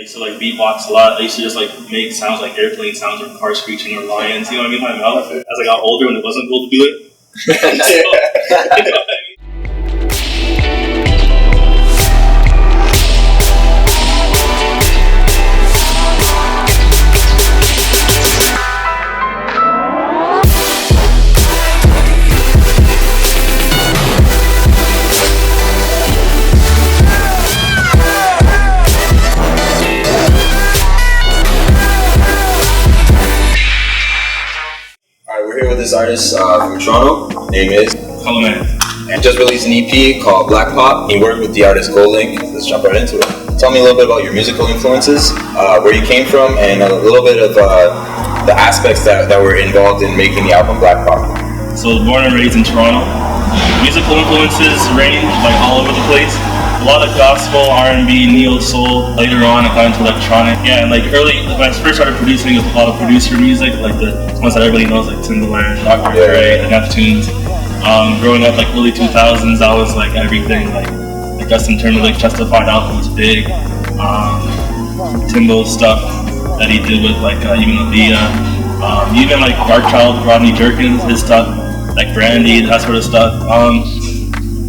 used to like beatbox a lot. I used to just like make sounds like airplane sounds or car screeching or lions. You know what I mean? My mouth. As I got older, when it wasn't cool to do it. So, you know what I mean? This artist from Toronto, name is McCallaman, and just released an EP called Black Pop. He worked with the artist Goldlink. Let's jump right into it. Tell me a little bit about your musical influences, where you came from, and a little bit of the aspects that were involved in making the album Black Pop. So born and raised in Toronto. Musical influences range like all over the place. A lot of gospel, R&B, neo soul. Later on, I got into electronic. Yeah, and like early, when I first started producing, it was a lot of producer music, like the ones that everybody knows, like Timbaland, Dr. Dre, the Neptunes. Growing up, like early 2000s, that was like everything. Like Justin Timberlake, Justified album was big. Timbo stuff that he did with like even Aaliyah, even like Darkchild, Rodney Jerkins, his stuff, like Brandy, that sort of stuff.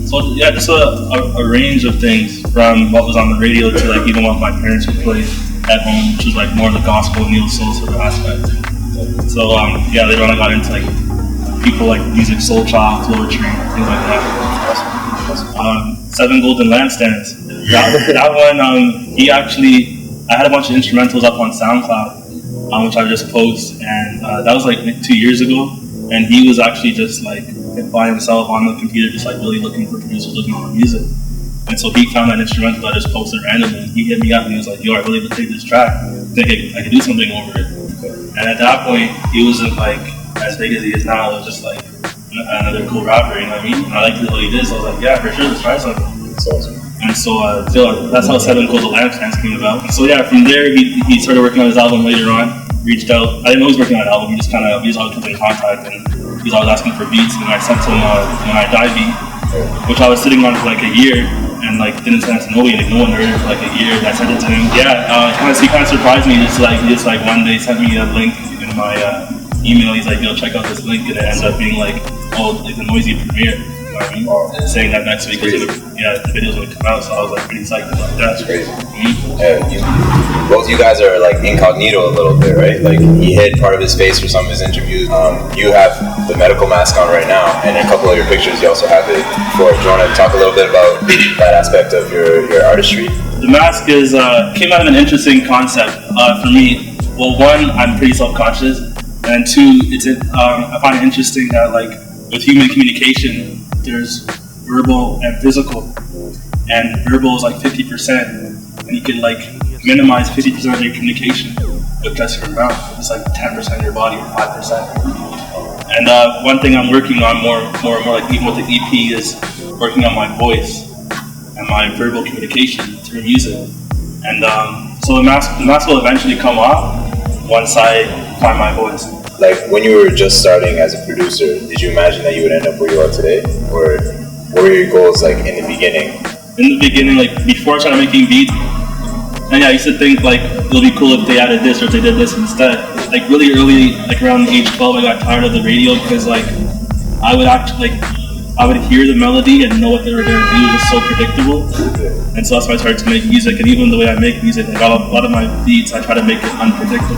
So yeah, just a range of things from what was on the radio to like even what my parents would play at home, which was like more of the gospel, neo soul sort of aspect. So yeah, later on I got into like people like Music Soul Child, Floor Train, things like that. Seven Golden Lampstands. That one, I had a bunch of instrumentals up on SoundCloud, which I just post, and that was like 2 years ago, and he was actually just like by himself on the computer, just like really looking for producers, looking for music. And so he found that instrumental I just posted randomly. He hit me up and he was like, yo, I really take this track. I think I could do something over it. And at that point, he wasn't like as big as he is now. It was just like another cool rapper, you know what I mean? And I liked what he did, so I was like, yeah, for sure, let's try something. That's awesome. And so that's how Seven Golden Lampstands came about. And so yeah, from there, he started working on his album later on. Reached out. I didn't know he was working on an album. We just always kept in contact, and he was always asking for beats. And I sent him When I Die beat, which I was sitting on for like a year, and like didn't send it to nobody. Like no one heard it for like a year. And I sent it to him. Yeah, he kind of surprised me. Just like one day sent me a link in my email. He's like, yo, check out this link, and it ended up being like the Noisy premiere. You know what I mean? Saying that next week, the videos would come out, so I was like pretty psyched about that. That's crazy. Mm-hmm. Yeah, both you guys are like incognito a little bit, right? Like he hid part of his face for some of his interviews. You have the medical mask on right now, and in a couple of your pictures, you also have it before. Do you want to talk a little bit about that aspect of your artistry? The mask came out of an interesting concept for me. Well, one, I'm pretty self-conscious, and two, I find it interesting that like with human communication, there's verbal and physical, and verbal is like 50%, and you can like minimize 50% of your communication with just your mouth. It's like 10% of your body or 5%. And one thing I'm working on more like even with the EP is working on my voice and my verbal communication through music. And so the mask will eventually come off once I find my voice. Like when you were just starting as a producer, did you imagine that you would end up where you are today? Or what were your goals like in the beginning? In the beginning, like before I started making beats, and yeah, I used to think like it'll be cool if they added this or if they did this instead. Like really early, like around age 12, I got tired of the radio because like I would hear the melody and know what they were going to do. It was so predictable. And so that's why I started to make music. And even the way I make music, like a lot of my beats, I try to make it unpredictable,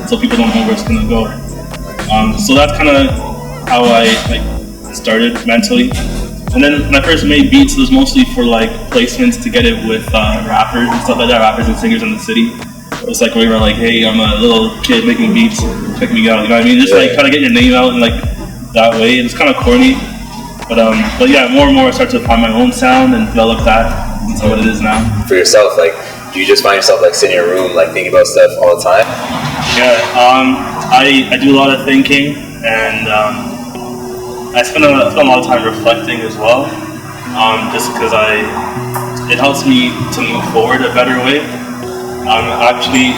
so people don't know where it's gonna go. So that's kind of how I like started mentally. And then when I first made beats, it was mostly for like placements to get it with rappers and stuff like that, rappers and singers in the city. It was like where you were like, hey, I'm a little kid making beats, check me out, you know what I mean? Just like try to get your name out and like that way. It was kind of corny, but yeah, more and more I started to find my own sound and develop that into what it is now. For yourself, like, do you just find yourself like sitting in your room, like thinking about stuff all the time? Yeah, I do a lot of thinking, and I spend a lot of time reflecting as well, just because it helps me to move forward a better way. Actually,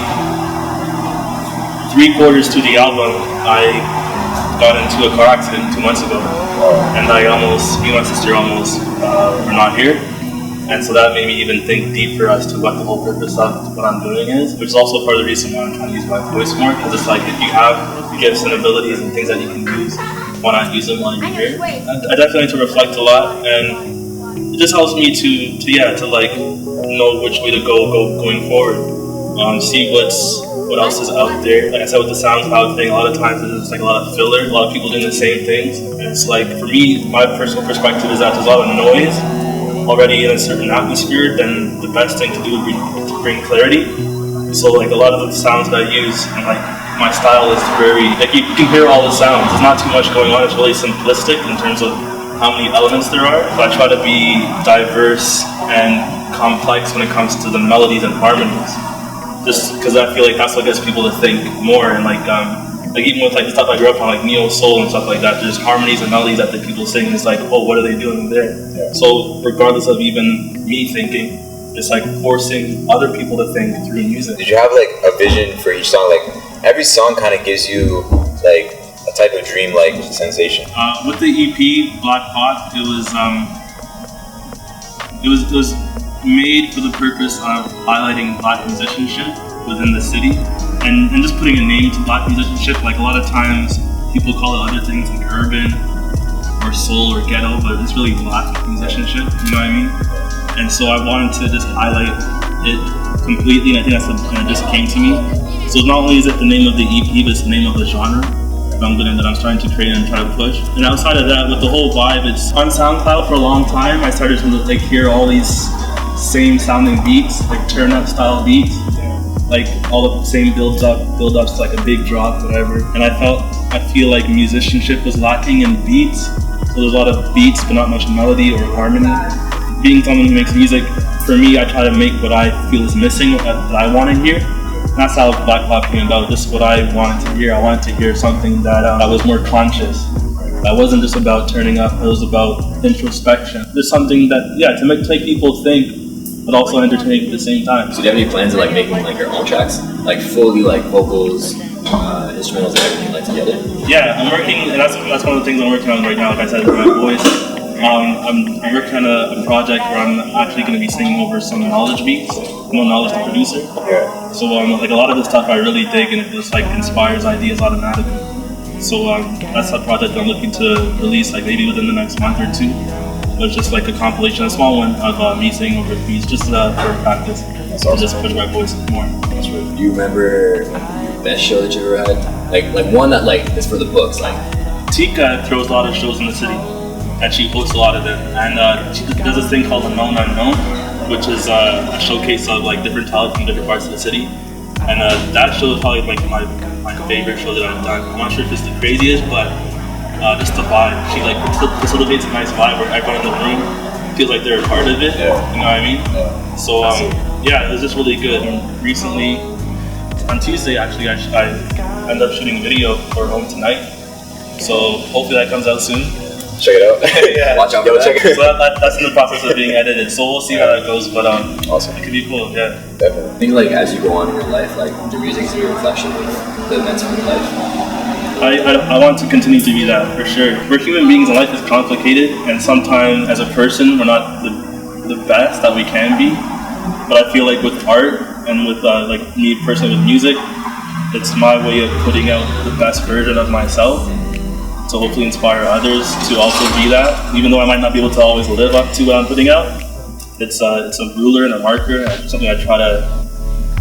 3/4 to the album, I got into a car accident 2 months ago, and me and my sister almost were not here. And so that made me even think deeper as to what the whole purpose of what I'm doing is, which is also part of the reason why I'm trying to use my voice more, because it's like if you have gifts and abilities and things that you can use, why not use them while you're here? I definitely need to reflect a lot, and it just helps me to like know which way to going forward. See what else is out there. Like I said with the SoundCloud thing, a lot of times it's just like a lot of filler, a lot of people doing the same things. And it's like, for me, my personal perspective is that there's a lot of noise already in a certain atmosphere, then the best thing to do would be to bring clarity. So like a lot of the sounds that I use, and like my style is very, like you can hear all the sounds. There's not too much going on. It's really simplistic in terms of how many elements there are. But I try to be diverse and complex when it comes to the melodies and harmonies. Just because I feel like that's what gets people to think more, and like even with like the stuff I grew up on, like neo soul and stuff like that, there's harmonies and melodies that the people sing, and it's like, oh, what are they doing there? Yeah. So regardless of even me thinking, it's like forcing other people to think through music. Did you have like a vision for each song? Like every song kind of gives you like a type of dream-like sensation. With the EP Black Pot, it was made for the purpose of highlighting black musicianship within the city, and just putting a name to black musicianship. Like a lot of times people call it other things like urban or soul or ghetto, but it's really black musicianship, you know what I mean? And so I wanted to just highlight it completely, and I think that's when it just came to me. So not only is it the name of the EP, but it's the name of the genre that I'm starting to create and try to push. And outside of that, with the whole vibe, it's on SoundCloud for a long time. I started to like hear all these same sounding beats, like turn up style beats, like all the same build ups to like a big drop, whatever. And I feel like musicianship was lacking in beats. So there's a lot of beats but not much melody or harmony. Being someone who makes music, for me, I try to make what I feel is missing, that I want to hear. And that's how Black Pop came about. This is what I wanted to hear. I wanted to hear something that was more conscious. That wasn't just about turning up, it was about introspection. There's something that, to make people think, but also entertaining at the same time. So do you have any plans of like making like your own tracks? Like fully like vocals, instrumentals and everything like together? Yeah, I'm working, and that's one of the things I'm working on right now, like I said, with my voice. I'm working on a project where I'm actually going to be singing over some knowledge beats. I'm a knowledge producer. Yeah. So like a lot of the stuff I really dig, and it just like inspires ideas automatically. So that's a project I'm looking to release like maybe within the next month or two. But it's just like a compilation, a small one of me singing over beats, just for practice. So just push my voice more. That's right. Do you remember your best show that you ever had? Like one that like is for the books, like Tika throws a lot of shows in the city, and she hosts a lot of them. And she does this thing called The Known Unknown, which is a showcase of like different talent from different parts of the city. And that show is probably like my favorite show that I've done. I'm not sure if it's the craziest, but just the vibe. She like facilitates a nice vibe where everyone in the room feels like they're a part of it. Yeah. You know what I mean? Yeah. So it was just really good. And recently, on Tuesday actually, I ended up shooting a video for Home Tonight. So hopefully that comes out soon. Check it out. Yeah. Watch out for that. Check it. So that's in the process of being edited. So we'll see how that goes. But awesome. It could be cool. Yeah. Definitely. I think like as you go on in your life, like your music is a reflection of the events of your life. I want to continue to be that, for sure. We're human beings and life is complicated, and sometimes as a person we're not the best that we can be. But I feel like with art and with like me personally with music, it's my way of putting out the best version of myself to hopefully inspire others to also be that. Even though I might not be able to always live up to what I'm putting out, it's a ruler and a marker, and something I try to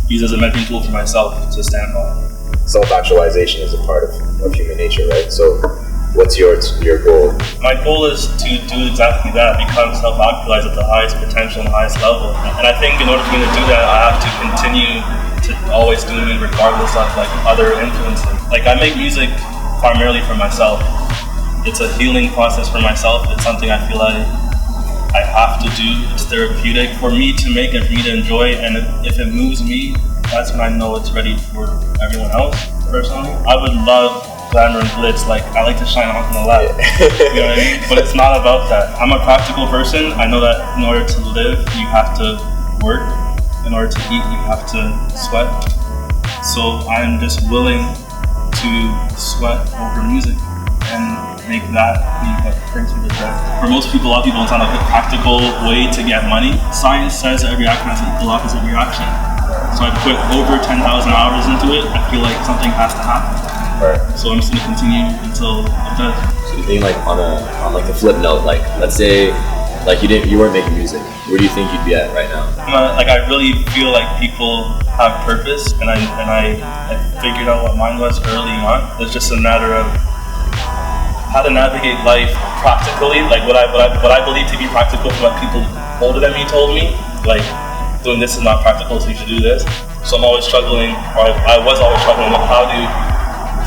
use as a measuring tool for myself to stand by. Self-actualization is a part of human nature, right? So what's your goal? My goal is to do exactly that, become self-actualized at the highest potential and the highest level. And I think in order for me to do that, I have to continue to always do it regardless of like other influences. Like I make music primarily for myself. It's a healing process for myself. It's something I feel like I have to do. It's therapeutic for me to make and for me to enjoy, and if it moves me, that's when I know it's ready for everyone else, personally. I would love glamour and glitz, like I like to shine off in the light, you know what I mean? But it's not about that. I'm a practical person. I know that in order to live, you have to work. In order to eat, you have to sweat. So I'm just willing to sweat over music. And make that be what brings me to joy. For most people, a lot of people, it's not a practical way to get money. Science says that every action has an equal opposite reaction. So I put over 10,000 hours into it. I feel like something has to happen. Right. So I'm just gonna continue until I'm done. So you think like on like the flip note, like let's say like you weren't making music, where do you think you'd be at right now? Like I really feel like people have purpose, and I figured out what mine was early on. It's just a matter of how to navigate life practically, like what I believe to be practical from what people older than me told me. Like doing this is not practical, so you should do this. So I'm always struggling, or I was always struggling with how to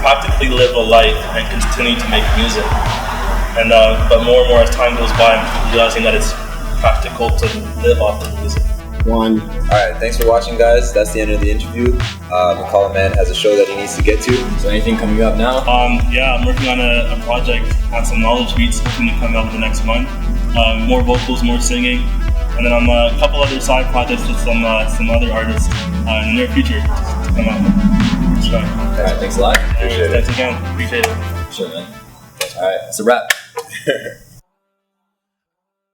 practically live a life and continue to make music. And but more and more as time goes by, I'm realizing that it's practical to live off the music. One. Alright, thanks for watching, guys. That's the end of the interview. McCallaman has a show that he needs to get to. So anything coming up now? Yeah, I'm working on a project on some knowledge beats, hoping to come out in the next month. More vocals, more singing, and then a couple other side projects with some other artists in the near future to come out. That's right. Alright, thanks a lot. Appreciate it. Thanks again. Appreciate it. Sure, man. Alright, it's a wrap.